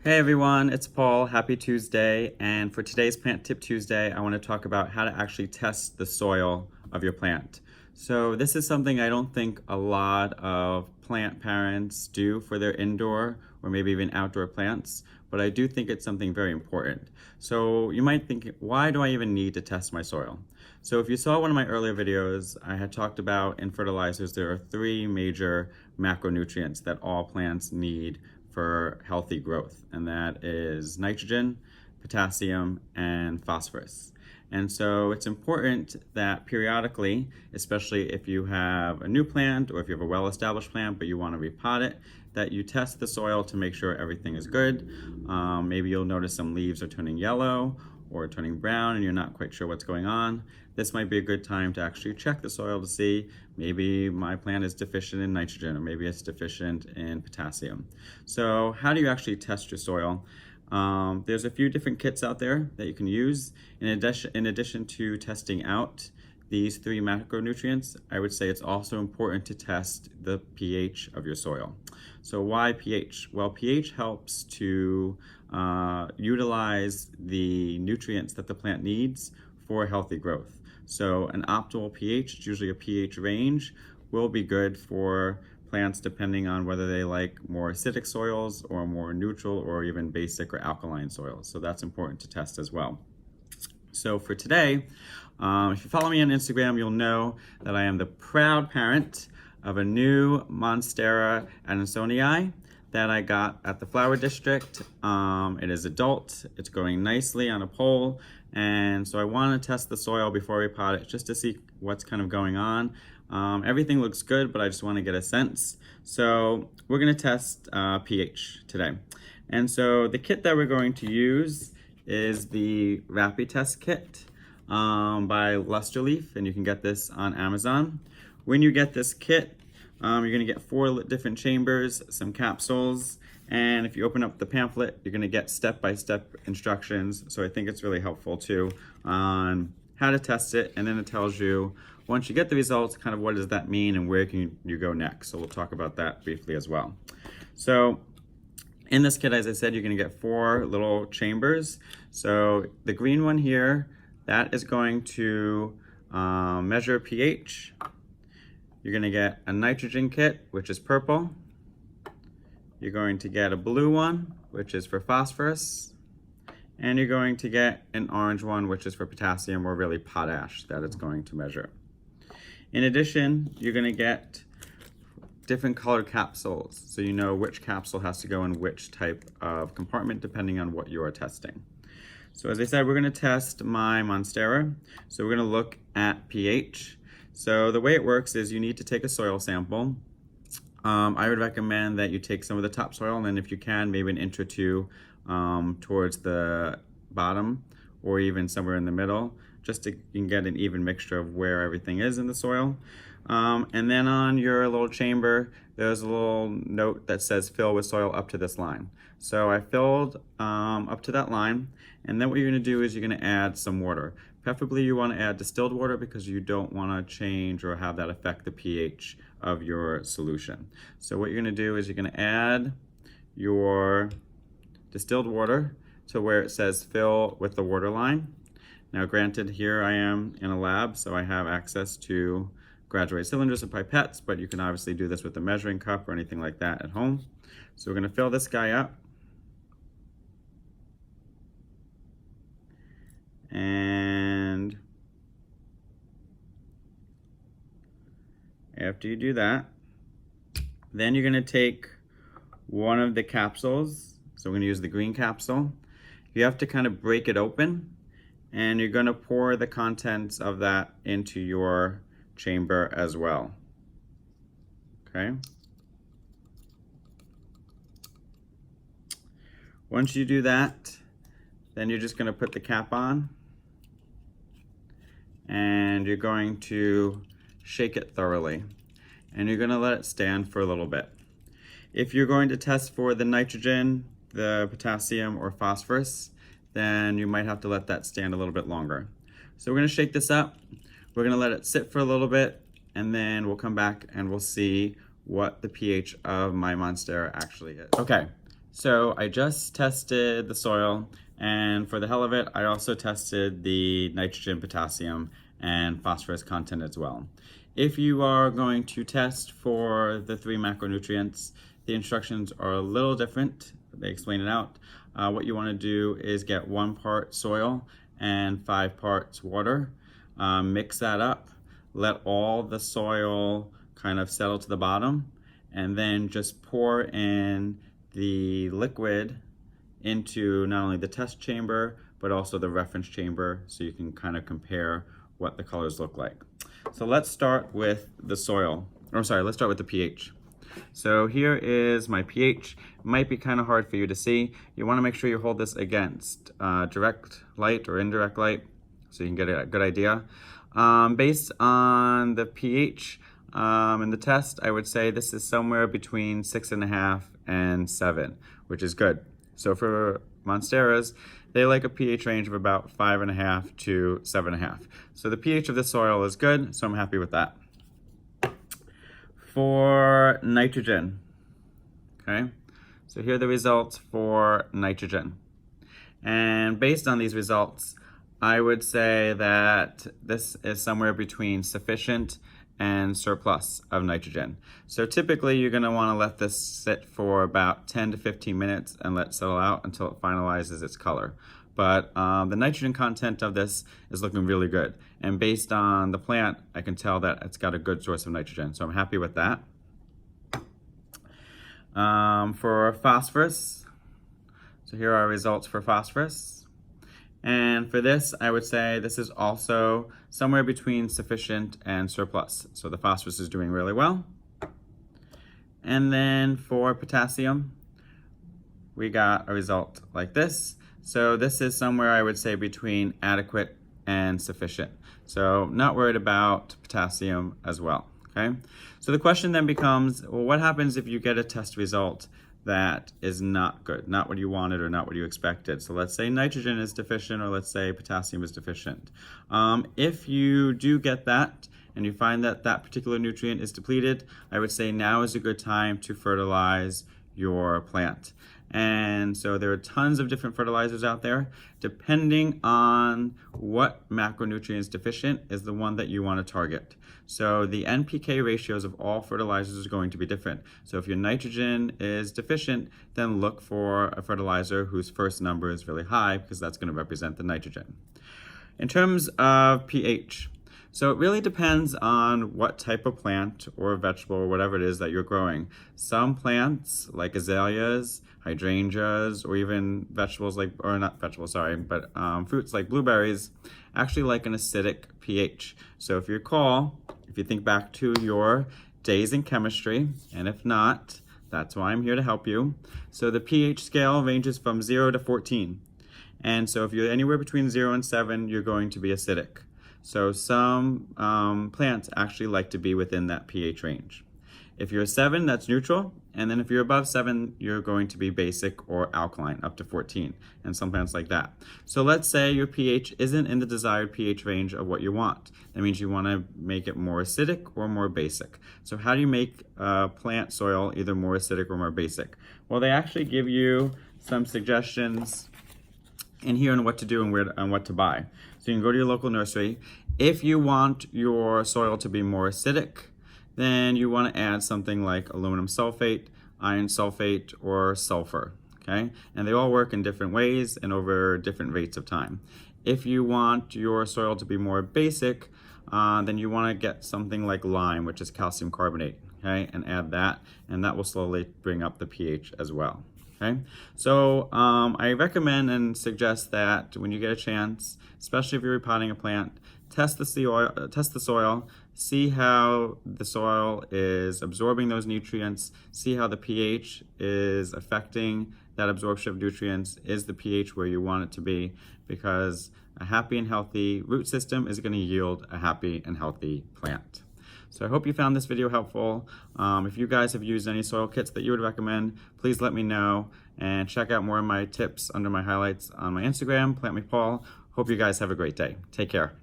Hey everyone, it's Paul. Happy Tuesday. And for today's Plant Tip Tuesday, I want to talk about how to actually test the soil of your plant. So this is something I don't think a lot of plant parents do for their indoor or maybe even outdoor plants, but I do think it's something very important. So you might think, why do I even need to test my soil? So if you saw one of my earlier videos, I had talked about in fertilizers, there are three major macronutrients that all plants need for healthy growth, and that is nitrogen, potassium, and phosphorus. And so it's important that periodically, especially if you have a new plant or if you have a well-established plant but you want to repot it, that you test the soil to make sure everything is good. Maybe you'll notice some leaves are turning yellow or turning brown and you're not quite sure what's going on. This might be a good time to actually check the soil to see maybe my plant is deficient in nitrogen or maybe it's deficient in potassium. So how do you actually test your soil? There's a few different kits out there that you can use. In addition to testing out these three macronutrients, I would say it's also important to test the pH of your soil. So why pH? Well, pH helps to utilize the nutrients that the plant needs for healthy growth. So an optimal pH, usually a pH range, will be good for plants depending on whether they like more acidic soils or more neutral or even basic or alkaline soils. So that's important to test as well. So for today, if you follow me on Instagram, you'll know that I am the proud parent of a new Monstera Adansonii that I got at the Flower District. It is adult, it's growing nicely on a pole, and so I want to test the soil before we pot it just to see what's kind of going on. Everything looks good, but I just want to get a sense. So we're going to test pH today. And so the kit that we're going to use is the Rapid Test Kit by Lusterleaf, and you can get this on Amazon. When you get this kit, you're going to get 4 different chambers, some capsules, and if you open up the pamphlet, you're going to get step-by-step instructions. So I think it's really helpful too on how to test it, and then it tells you once you get the results, kind of what does that mean and where can you go next. So we'll talk about that briefly as well. So in this kit, as I said, you're going to get 4 little chambers. So the green one here, that is going to measure pH. You're going to get a nitrogen kit, which is purple. You're going to get a blue one, which is for phosphorus. And you're going to get an orange one, which is for potassium, or really potash, that it's going to measure. In addition, you're going to get different colored capsules, so you know which capsule has to go in which type of compartment depending on what you are testing. So as I said, we're going to test my Monstera. So we're going to look at pH. So the way it works is you need to take a soil sample. I would recommend that you take some of the topsoil, and then if you can, maybe an inch or two towards the bottom or even somewhere in the middle, just to you can get an even mixture of where everything is in the soil. And then on your little chamber, there's a little note that says fill with soil up to this line. So I filled up to that line, and then what you're going to do is you're going to add some water. Preferably you want to add distilled water because you don't want to change or have that affect the pH of your solution. So what you're going to do is you're going to add your distilled water to where it says fill with the water line. Now granted, here I am in a lab, so I have access to graduated cylinders and pipettes, but you can obviously do this with a measuring cup or anything like that at home. So we're going to fill this guy up. And after you do that, then you're going to take one of the capsules. So we're going to use the green capsule. You have to kind of break it open, and you're going to pour the contents of that into your chamber as well. Okay. Once you do that, then you're just going to put the cap on, and you're going to shake it thoroughly, and you're going to let it stand for a little bit. If you're going to test for the nitrogen, the potassium, or phosphorus, then you might have to let that stand a little bit longer. So we're going to shake this up. We're going to let it sit for a little bit, and then we'll come back and we'll see what the pH of my Monstera actually is. Okay, So I just tested the soil, and for the hell of it, I also tested the nitrogen, potassium, and phosphorus content as well. If you are going to test for the 3 macronutrients, the instructions are a little different. They explain it out. What you want to do is get 1 part soil and 5 parts water. Mix that up. Let all the soil kind of settle to the bottom, and then just pour in the liquid into not only the test chamber, but also the reference chamber, so you can kind of compare what the colors look like. So let's start with the soil. Let's start with the pH. So here is my pH. It might be kind of hard for you to see. You want to make sure you hold this against direct light or indirect light, so you can get a good idea. Based on the pH in the test, I would say this is somewhere between 6.5 and 7, which is good. So for Monsteras, they like a pH range of about 5.5 to 7.5. So the pH of the soil is good, so I'm happy with that. For nitrogen, okay, so here are the results for nitrogen. And based on these results, I would say that this is somewhere between sufficient and surplus of nitrogen. So typically you're going to want to let this sit for about 10 to 15 minutes and let it settle out until it finalizes its color. But the nitrogen content of this is looking really good. And based on the plant, I can tell that it's got a good source of nitrogen. So I'm happy with that. For phosphorus, so here are our results for phosphorus. And for this, I would say this is also somewhere between sufficient and surplus. So the phosphorus is doing really well. And then for potassium, we got a result like this. So this is somewhere I would say between adequate and sufficient. So not worried about potassium as well, okay? So the question then becomes, well, what happens if you get a test result that is not good, not what you wanted or not what you expected? So let's say nitrogen is deficient, or let's say potassium is deficient. If you do get that and you find that that particular nutrient is depleted, I would say now is a good time to fertilize your plant. And so there are tons of different fertilizers out there. Depending on what macronutrient is deficient is the one that you want to target. So the NPK ratios of all fertilizers are going to be different. So if your nitrogen is deficient, then look for a fertilizer whose first number is really high, because that's going to represent the nitrogen. In terms of pH, so it really depends on what type of plant or vegetable or whatever it is that you're growing. Some plants, like azaleas, hydrangeas, or even vegetables like, or not vegetables, sorry, but fruits like blueberries, actually like an acidic pH. So if you recall, if you think back to your days in chemistry, and if not, that's why I'm here to help you. So the pH scale ranges from 0 to 14. And so if you're anywhere between 0 and 7, you're going to be acidic. So some plants actually like to be within that pH range. If you're a 7, that's neutral. And then if you're above 7, you're going to be basic or alkaline, up to 14, and some plants like that. So let's say your pH isn't in the desired pH range of what you want. That means you want to make it more acidic or more basic. So how do you make plant soil either more acidic or more basic? Well, they actually give you some suggestions in here on what to do and where to, and what to buy. So you can go to your local nursery. If you want your soil to be more acidic, then you want to add something like aluminum sulfate, iron sulfate, or sulfur, okay? And they all work in different ways and over different rates of time. If you want your soil to be more basic, then you want to get something like lime, which is calcium carbonate, okay? And add that, and that will slowly bring up the pH as well. Okay, so I recommend and suggest that when you get a chance, especially if you're repotting a plant, test the soil, see how the soil is absorbing those nutrients, see how the pH is affecting that absorption of nutrients. Is the pH where you want it to be? Because a happy and healthy root system is going to yield a happy and healthy plant. So I hope you found this video helpful. If you guys have used any soil kits that you would recommend, please let me know, and check out more of my tips under my highlights on my Instagram, PlantMePaul. Hope you guys have a great day. Take care.